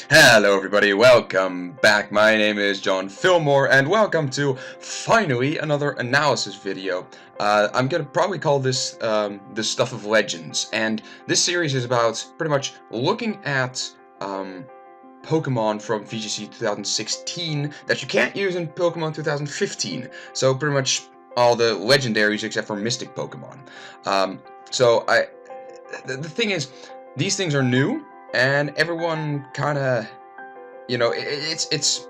Hello everybody, welcome back. My name is John Fillmore and welcome to finally another analysis video. I'm gonna probably call this the stuff of legends, and this series is about pretty much looking at Pokemon from VGC 2016 that you can't use in Pokemon 2015. So pretty much all the legendaries except for Mystic Pokemon. The thing is, these things are new. And everyone kind of, it's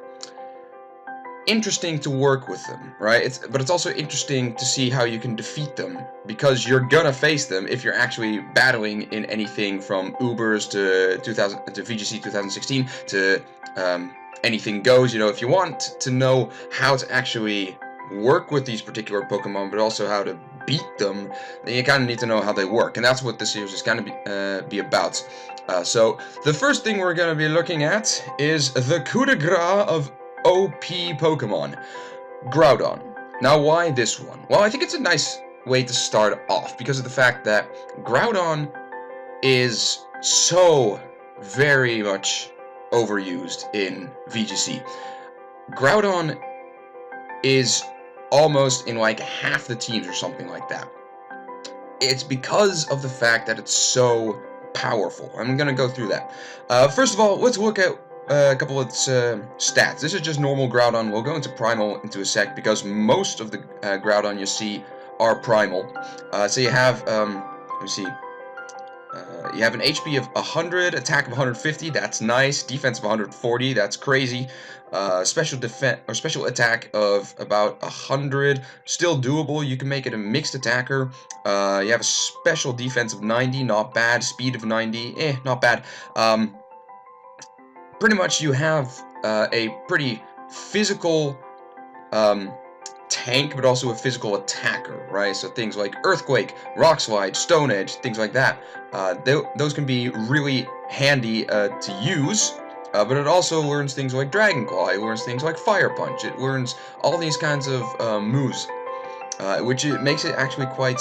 interesting to work with them, right? But it's also interesting to see how you can defeat them, because you're gonna face them if you're actually battling in anything from Ubers to VGC 2016 to anything goes. If you want to know how to actually work with these particular Pokemon, but also how to beat them, then you kind of need to know how they work, and that's what this series is going to be about. So the first thing we're going to be looking at is the coup de grace of OP Pokemon, Groudon. Now, why this one? Well, I think it's a nice way to start off because of the fact that Groudon is so very much overused in VGC. Groudon is almost in like half the teams or something like that. It's because of the fact that it's so powerful. I'm gonna go through that. First of all, let's look at a couple of its stats. This is just normal Groudon. We'll go into Primal into a sec because most of the Groudon you see are Primal. So you have, let me see. You have an HP of 100, attack of 150, that's nice. Defense of 140, that's crazy. Special defense or special attack of about 100, still doable. You can make it a mixed attacker. You have a special defense of 90, not bad. Speed of 90, not bad. Pretty much you have a pretty physical tank, but also a physical attacker, right? So things like Earthquake, Rock Slide, Stone Edge, things like that. Those can be really handy to use, but it also learns things like Dragon Claw, it learns things like Fire Punch, it learns all these kinds of moves, which makes it actually quite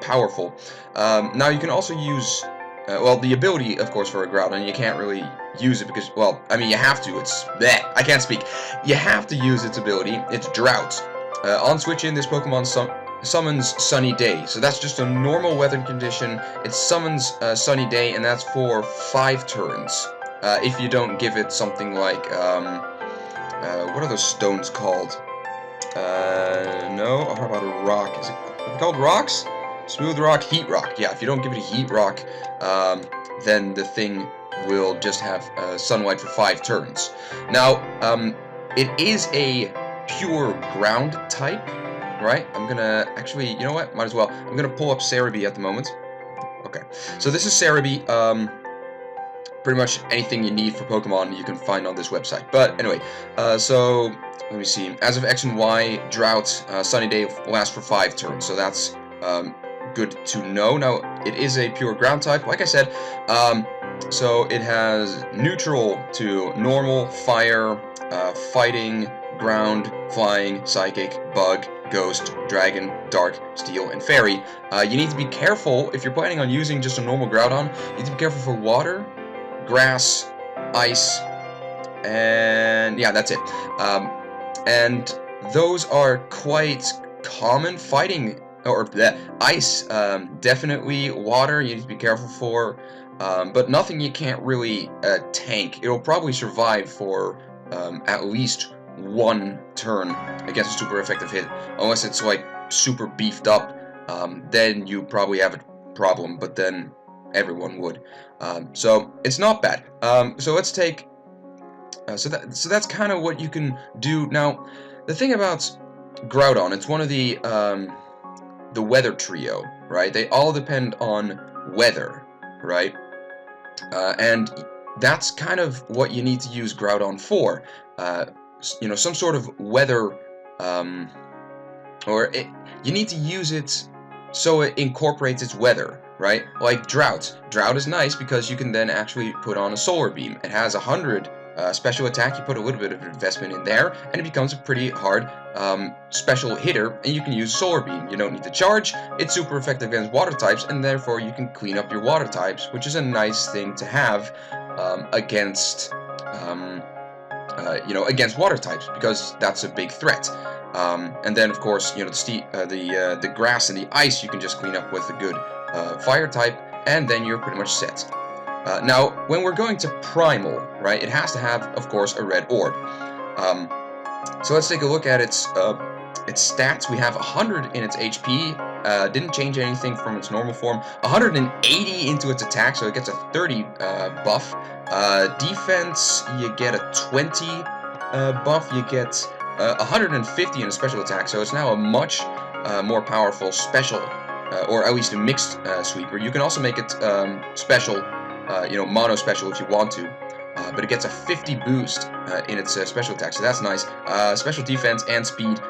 powerful. Now you can also use, well, the ability, of course, for a Groudon, you can't really use it because, well, I mean, you have to, it's bleh, I can't speak. You have to use its ability, it's Drought. On switch in, this Pokemon summons Sunny Day, so that's just a normal weather condition. It summons Sunny Day, and that's for 5 turns. If you don't give it something like, what are those stones called? No, how about a rock? Is it called rocks? Smooth Rock, Heat Rock. Yeah, if you don't give it a Heat Rock, then the thing will just have Sunlight for 5 turns. Now, it is a pure ground type, right? I'm gonna actually, you know what? Might as well. I'm gonna pull up Cerebi at the moment. Okay, so this is Cerebi. Pretty much anything you need for Pokemon you can find on this website. But anyway, so let me see. As of X and Y, Drought, Sunny Day lasts for 5 turns, so that's good to know. Now, it is a pure ground type, like I said. So it has neutral to normal, fire, fighting, ground, flying, psychic, bug, ghost, dragon, dark, steel, and fairy. You need to be careful if you're planning on using just a normal Groudon. You need to be careful for water, grass, ice, and yeah, that's it. And those are quite common fighting, or ice, definitely water you need to be careful for, but nothing you can't really tank. It'll probably survive for at least 1 turn against a super effective hit, unless it's like super beefed up. Then you probably have a problem, but then everyone would. So it's not bad. So let's take. So that's kind of what you can do. Now, the thing about Groudon, it's one of the weather trio, right? They all depend on weather, right? And that's kind of what you need to use Groudon for. Some sort of weather, you need to use it so it incorporates its weather, right? Like Drought. Drought is nice because you can then actually put on a Solar Beam. It has 100 special attack. You put a little bit of investment in there, and it becomes a pretty hard special hitter, and you can use Solar Beam. You don't need to charge. It's super effective against water types, and therefore you can clean up your water types, which is a nice thing to have against you know, against water types, because that's a big threat. And then, of course, you know, the grass and the ice you can just clean up with a good fire type, and then you're pretty much set. Now, when we're going to Primal, right, it has to have, of course, a red orb. So let's take a look at its stats. We have 100 in its HP. Didn't change anything from its normal form. 180 into its attack, so it gets a 30 buff. Defense, you get a 20 buff. You get 150 in a special attack, so it's now a much more powerful special, or at least a mixed sweeper. You can also make it special, you know, mono special if you want to. But it gets a 50 boost in its special attack, so that's nice. Special defense and speed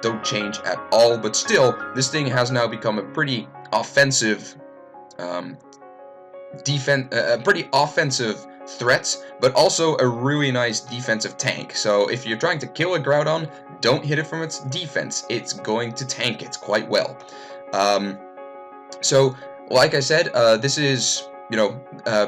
don't change at all, but still, this thing has now become a pretty offensive pretty offensive threat, but also a really nice defensive tank. So if you're trying to kill a Groudon, don't hit it from its defense. It's going to tank it quite well. So, like I said, this is, you know,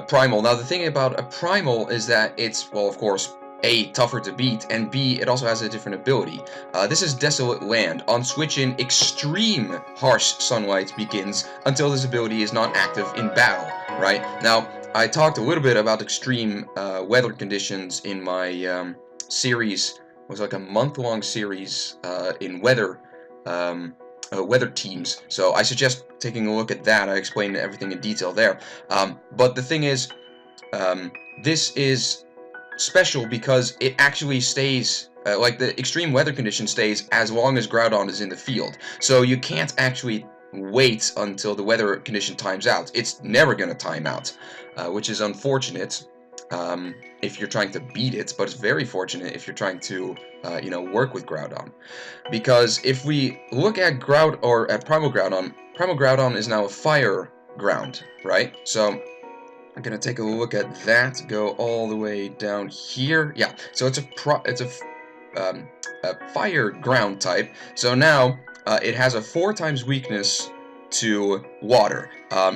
Primal. Now, the thing about a Primal is that it's, well, of course, A, tougher to beat, and B, it also has a different ability. This is Desolate Land. On switch-in, extreme harsh sunlight begins until this ability is not active in battle, right? Now, I talked a little bit about extreme weather conditions in my series. It was like a month-long series in weather teams, so I suggest taking a look at that. I explained everything in detail there. But the thing is, this is special because it actually stays, like the extreme weather condition stays as long as Groudon is in the field. So you can't actually wait until the weather condition times out. It's never going to time out, which is unfortunate if you're trying to beat it, but it's very fortunate if you're trying to you know, work with Groudon. Because if we look at Primal Groudon is now a fire ground, right? So I'm gonna take a look at that. Go all the way down here. Yeah. So it's a fire ground type. So now it has a 4 times weakness to water.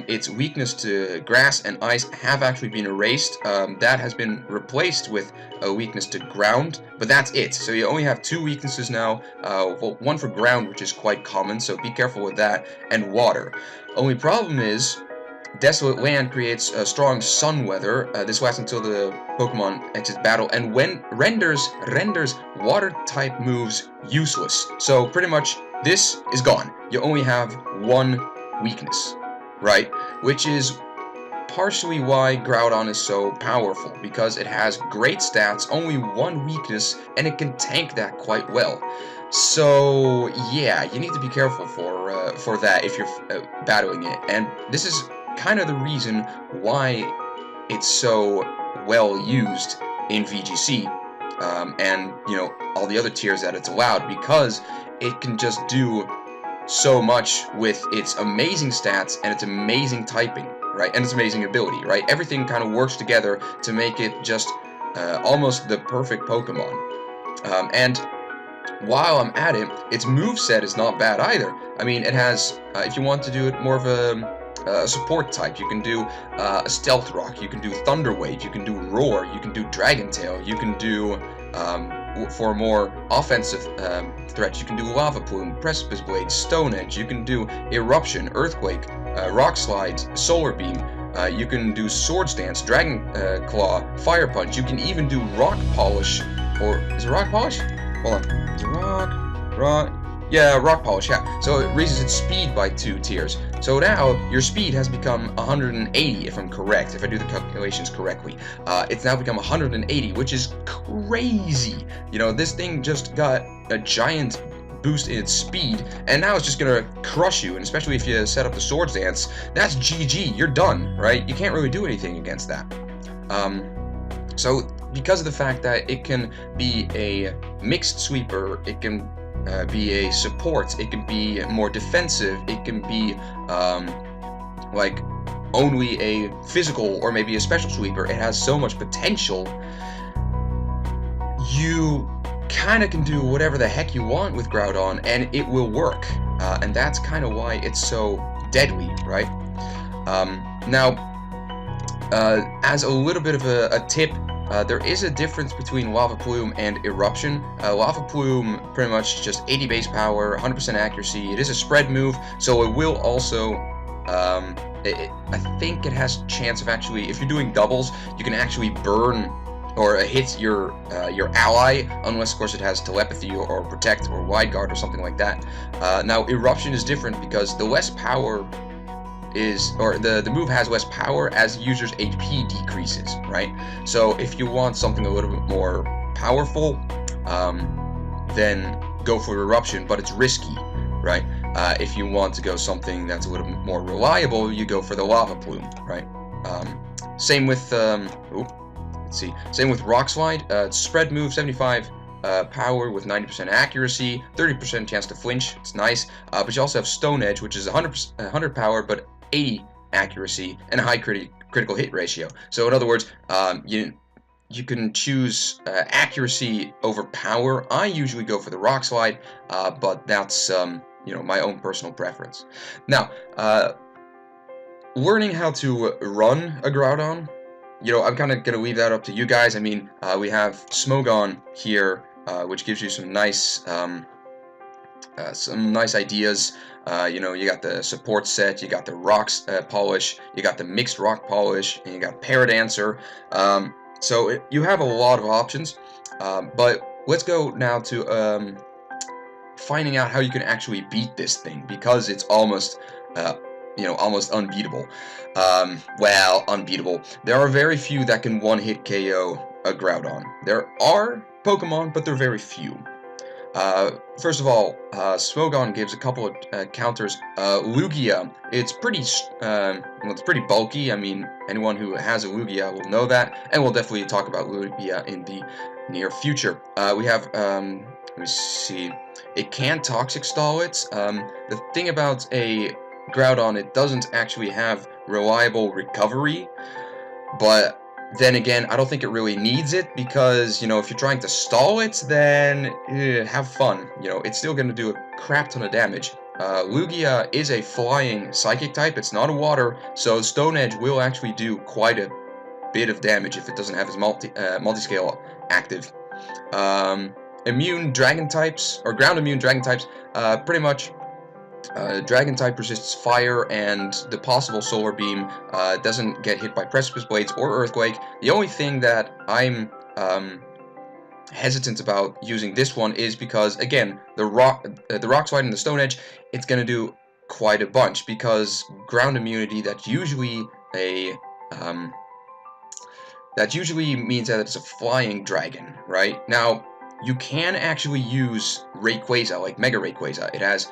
Its weakness to grass and ice have actually been erased. That has been replaced with a weakness to ground, but that's it. So you only have 2 weaknesses now. Well, one for ground, which is quite common, so be careful with that, and water. Only problem is, Desolate Land creates strong sun weather. This lasts until the Pokemon exits battle, and when renders water type moves useless. So pretty much this is gone. You only have 1 weakness, right? Which is partially why Groudon is so powerful, because it has great stats, only 1 weakness, and it can tank that quite well. So yeah, you need to be careful for that if you're battling it, and this is kind of the reason why it's so well used in VGC and, you know, all the other tiers that it's allowed, because it can just do so much with its amazing stats and its amazing typing, right, and its amazing ability, right? Everything kind of works together to make it just almost the perfect Pokemon. And while I'm at it, its moveset is not bad either. I mean, it has, if you want to do it more of a support type, you can do a Stealth Rock, you can do Thunder Wave, you can do Roar, you can do Dragon Tail, you can do, for a more offensive threat, you can do Lava Plume, Precipice Blade, Stone Edge, you can do Eruption, Earthquake, Rock Slide, Solar Beam, you can do Swords Dance, Dragon Claw, Fire Punch, you can even do Rock Polish, or is it Rock Polish? Hold on, is it Rock? Yeah, Rock Polish, yeah. So it raises its speed by 2 tiers. So now, your speed has become 180, if I'm correct, if I do the calculations correctly. It's now become 180, which is crazy. You know, this thing just got a giant boost in its speed, and now it's just gonna crush you, and especially if you set up the Swords Dance, that's GG, you're done, right? You can't really do anything against that. So, because of the fact that it can be a mixed sweeper, it can be a support, it can be more defensive, it can be like only a physical or maybe a special sweeper, it has so much potential, you kind of can do whatever the heck you want with Groudon and it will work, and that's kind of why it's so deadly, right? Now, as a little bit of a tip, there is a difference between Lava Plume and Eruption. Lava Plume, pretty much just 80 base power, 100% accuracy. It is a spread move, so it will also, I think it has chance of actually, if you're doing doubles, you can actually burn or hit your ally, unless of course it has telepathy or protect or wide guard or something like that. Now Eruption is different because the less power is, or the move has less power as the user's HP decreases, right? So if you want something a little bit more powerful, then go for Eruption, but it's risky, right? If you want to go something that's a little bit more reliable, you go for the Lava Plume, right? Same with same with Rock Slide. It's spread move, 75 power with 90% accuracy, 30% chance to flinch. It's nice. But you also have Stone Edge, which is 100 power but 80 accuracy and a high critical hit ratio. So in other words, you can choose accuracy over power. I usually go for the Rock Slide, but that's my own personal preference. Now, learning how to run a Groudon, I'm kind of going to leave that up to you guys. I mean, we have Smogon here, which gives you some nice ideas. You got the support set, you got the rocks polish, you got the mixed rock polish, and you got Paradancer. So you have a lot of options. But let's go now to finding out how you can actually beat this thing, because it's almost almost unbeatable. Well, unbeatable. There are very few that can one-hit KO a Groudon. There are Pokemon, but they're very few. First of all, Smogon gives a couple of counters. Lugia, it's pretty bulky. I mean, anyone who has a Lugia will know that, and we'll definitely talk about Lugia in the near future. We have, let me see, it can Toxic Stall it. The thing about a Groudon, it doesn't actually have reliable recovery, but then again, I don't think it really needs it, because, if you're trying to stall it, then have fun. It's still going to do a crap ton of damage. Lugia is a flying psychic type, it's not a water, so Stone Edge will actually do quite a bit of damage if it doesn't have its multi-scale active. Immune dragon types, or ground immune dragon types, pretty much Dragon type resists fire, and the possible Solar Beam doesn't get hit by Precipice Blades or Earthquake. The only thing that I'm hesitant about using this one is because, again, the Rock Slide and the Stone Edge, it's going to do quite a bunch, because ground immunity, that's usually that usually means that it's a flying dragon, right? Now, you can actually use Rayquaza, like Mega Rayquaza. It has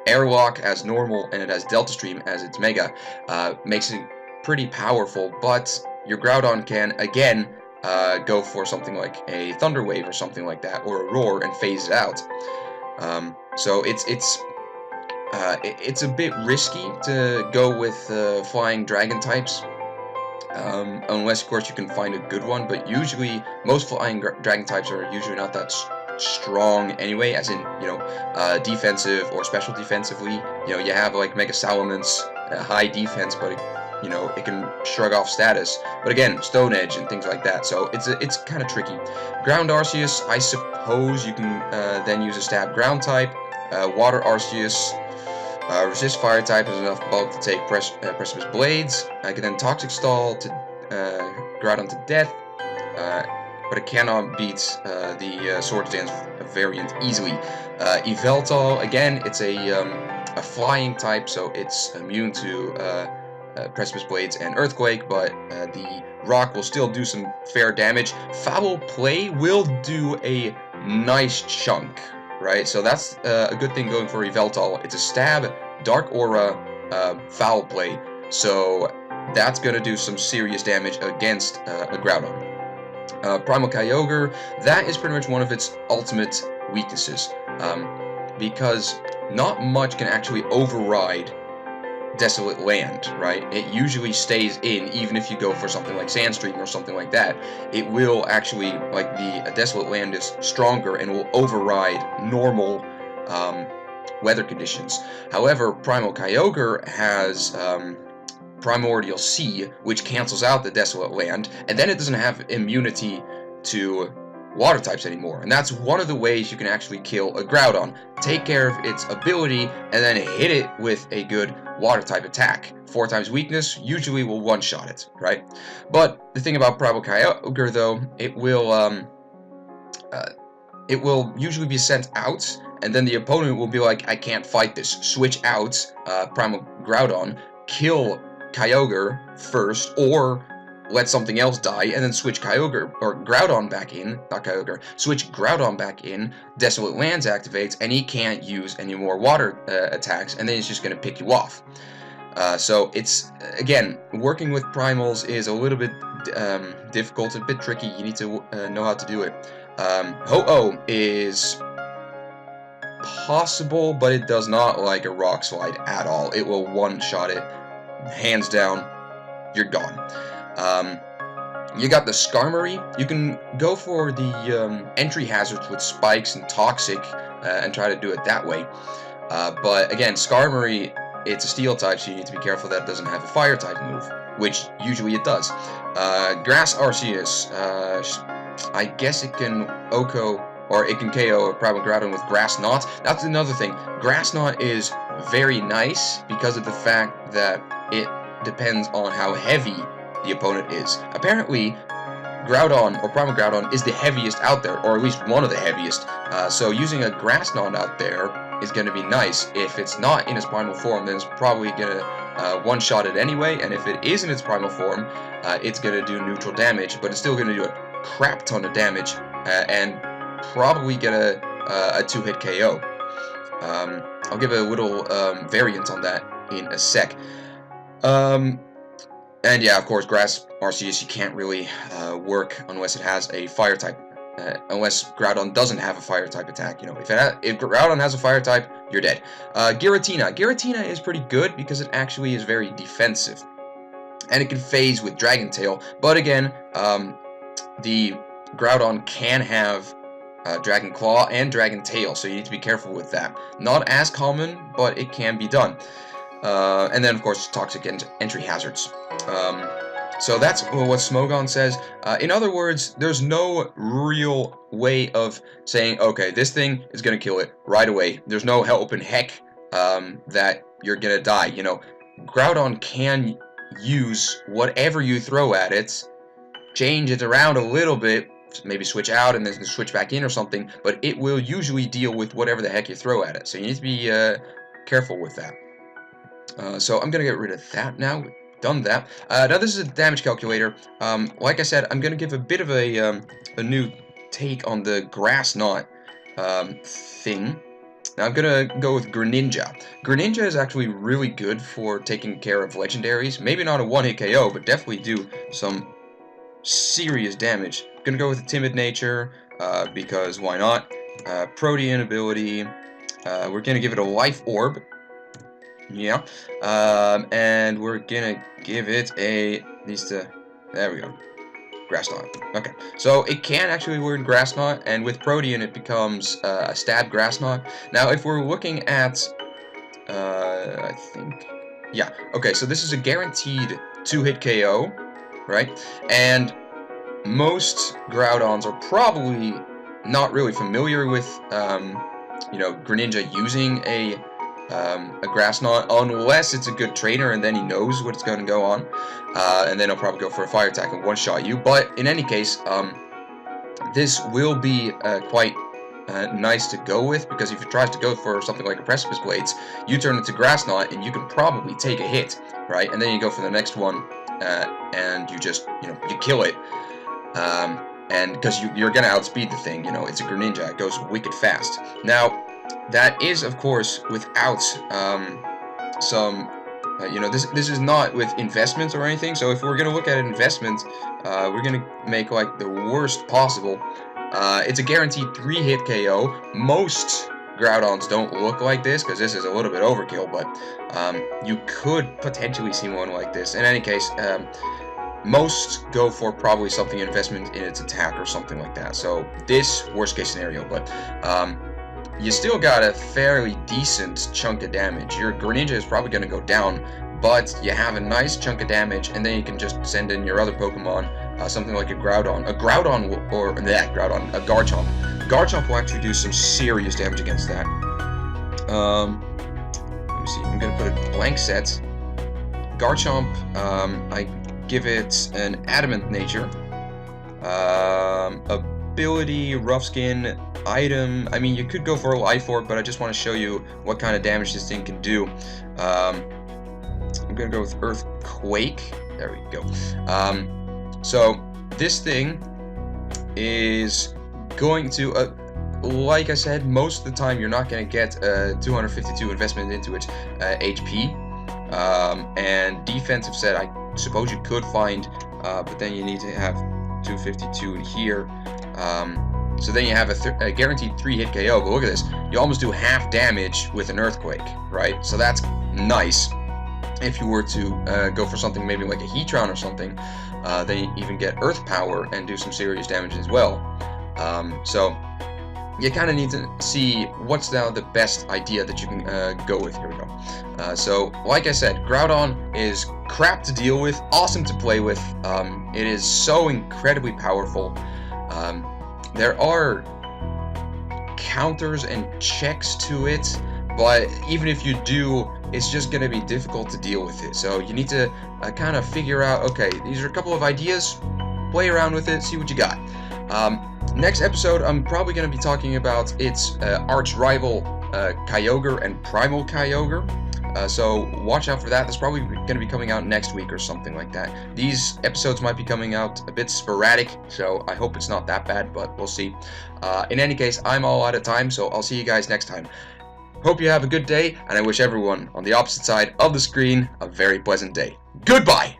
Airlock as normal, and it has Delta Stream as its Mega. Makes it pretty powerful, but your Groudon can, again, go for something like a Thunder Wave or something like that, or a Roar, and phase it out. So it's a bit risky to go with flying dragon types, unless of course you can find a good one, but usually most flying dragon types are usually not that strong anyway, as in, defensive or special defensively. You have like Mega Salamence, high defense, but it can shrug off status. But again, Stone Edge and things like that, so it's kind of tricky. Ground Arceus, I suppose you can then use a stab ground type. Water Arceus, resist fire type, has enough bulk to take Precipice Blades. I can then Toxic Stall to Groudon to death, but it cannot beat the Swords Dance variant easily. Yveltal, again, it's a flying type, so it's immune to Precipice Blades and Earthquake, but the Rock will still do some fair damage. Foul Play will do a nice chunk, right? So that's a good thing going for Yveltal. It's a stab, Dark Aura, Foul Play, so that's going to do some serious damage against a Groudon. Primal Kyogre, that is pretty much one of its ultimate weaknesses, because not much can actually override Desolate Land, right? It usually stays in, even if you go for something like Sandstream or something like that. It will actually, like, the Desolate Land is stronger and will override normal weather conditions. However, Primal Kyogre has Primordial Sea, which cancels out the Desolate Land, and then it doesn't have immunity to water types anymore. And that's one of the ways you can actually kill a Groudon. Take care of its ability, and then hit it with a good water type attack. 4 times weakness usually will one-shot it, right? But the thing about Primal Kyogre, though, it will usually be sent out, and then the opponent will be like, I can't fight this. Switch out Primal Groudon, kill Kyogre first, or let something else die, and then switch Kyogre, or Groudon back in, not Kyogre, switch Groudon back in, Desolate Lands activates, and he can't use any more water attacks, and then he's just going to pick you off. So it's, again, working with primals is a little bit difficult, a bit tricky. You need to know how to do it. Ho-Oh is possible, but it does not like a Rock Slide at all. It will one-shot it, hands down, you're gone. You got the Skarmory. You can go for the entry hazards with Spikes and Toxic and try to do it that way. But again, Skarmory, it's a Steel type, so you need to be careful that it doesn't have a Fire type move, which usually it does. Grass Arceus. I guess it can OHKO, or it can KO a Primal Groudon with Grass Knot. That's another thing. Grass Knot is very nice because of the fact that it depends on how heavy the opponent is. Apparently, Groudon, or Primal Groudon, is the heaviest out there, or at least one of the heaviest. So using a Grass Knot out there is going to be nice. If it's not in its primal form, then it's probably going to one-shot it anyway, and if it is in its primal form, it's going to do neutral damage, but it's still going to do a crap ton of damage, and probably get a 2-hit KO. I'll give a little variant on that in a sec. And yeah, of course, Grass Arceus, you can't really work unless it has a Fire type. Unless Groudon doesn't have a Fire type attack. You know, if Groudon has a Fire type, you're dead. Giratina. Giratina is pretty good because it actually is very defensive. And it can phase with Dragon Tail. But again, the Groudon can have Dragon Claw and Dragon Tail, so you need to be careful with that. Not as common, but it can be done. And then, of course, Toxic entry hazards. So that's what Smogon says. In other words, there's no real way of saying, okay, this thing is going to kill it right away. There's no helping heck that you're going to die. You know, Groudon can use whatever you throw at it, change it around a little bit, maybe switch out and then switch back in or something, but it will usually deal with whatever the heck you throw at it. So you need to be careful with that. So I'm going to get rid of that now. Done that. Now this is a damage calculator. Like I said, I'm going to give a bit of a new take on the Grass Knot thing. Now I'm going to go with Greninja. Greninja is actually really good for taking care of legendaries. Maybe not a one-hit KO, but definitely do some serious damage. I'm going to go with the Timid Nature, because why not? Protean ability. We're going to give it a Life Orb. Yeah, and we're gonna give it a, there we go, Grass Knot. Okay, so it can actually learn Grass Knot, and with Protean it becomes a Stab Grass Knot. Now if we're looking at, I think, yeah, okay, so this is a guaranteed 2-hit KO, right? And most Groudons are probably not really familiar with, you know, Greninja using a Grass Knot, unless it's a good trainer and then he knows what's going to go on, and then he'll probably go for a Fire attack and one-shot you. But in any case, this will be quite nice to go with, because if it tries to go for something like a Precipice Blades, you turn it to Grass Knot and you can probably take a hit, right? And then you go for the next one, and you just, you know, you kill it. And because you're going to outspeed the thing, you know, it's a Greninja, it goes wicked fast. Now, that is, of course, without some, you know, this is not with investments or anything. So if we're going to look at investments, we're going to make like the worst possible. It's a guaranteed 3-hit KO. Most Groudons don't look like this, because this is a little bit overkill, but you could potentially see one like this. In any case, most go for probably something investment in its attack or something like that. So this, worst case scenario, but you still got a fairly decent chunk of damage. Your Greninja is probably going to go down but you have a nice chunk of damage, and then you can just send in your other Pokemon, something like a Groudon. A Garchomp. Garchomp will actually do some serious damage against that. Let me see. I'm gonna put a blank set. Garchomp, I give it an Adamant Nature. Ability, Rough Skin, item. I mean, you could go for a Life Orb, but I just want to show you what kind of damage this thing can do. I'm gonna go with Earthquake. There we go. So this thing is going to, like I said, most of the time you're not going to get 252 investment into its HP. And defensive set, I suppose you could find, but then you need to have 252 in here. So then you have a guaranteed 3-hit KO. But look at this, you almost do half damage with an Earthquake, right? So that's nice. If you were to go for something maybe like a Heatran or something, then you even get Earth Power and do some serious damage as well. So you kind of need to see what's now the best idea that you can go with. Here we go. So, like I said, Groudon is crap to deal with, awesome to play with. It is so incredibly powerful. There are counters and checks to it, but even if you do, it's just going to be difficult to deal with it. So you need to kind of figure out, okay, these are a couple of ideas, play around with it, see what you got. Next episode, I'm probably going to be talking about its arch rival Kyogre and Primal Kyogre. So watch out for that. That's probably going to be coming out next week or something like that. These episodes might be coming out a bit sporadic, so I hope it's not that bad, but we'll see. In any case, I'm all out of time, so I'll see you guys next time. Hope you have a good day, and I wish everyone on the opposite side of the screen a very pleasant day. Goodbye!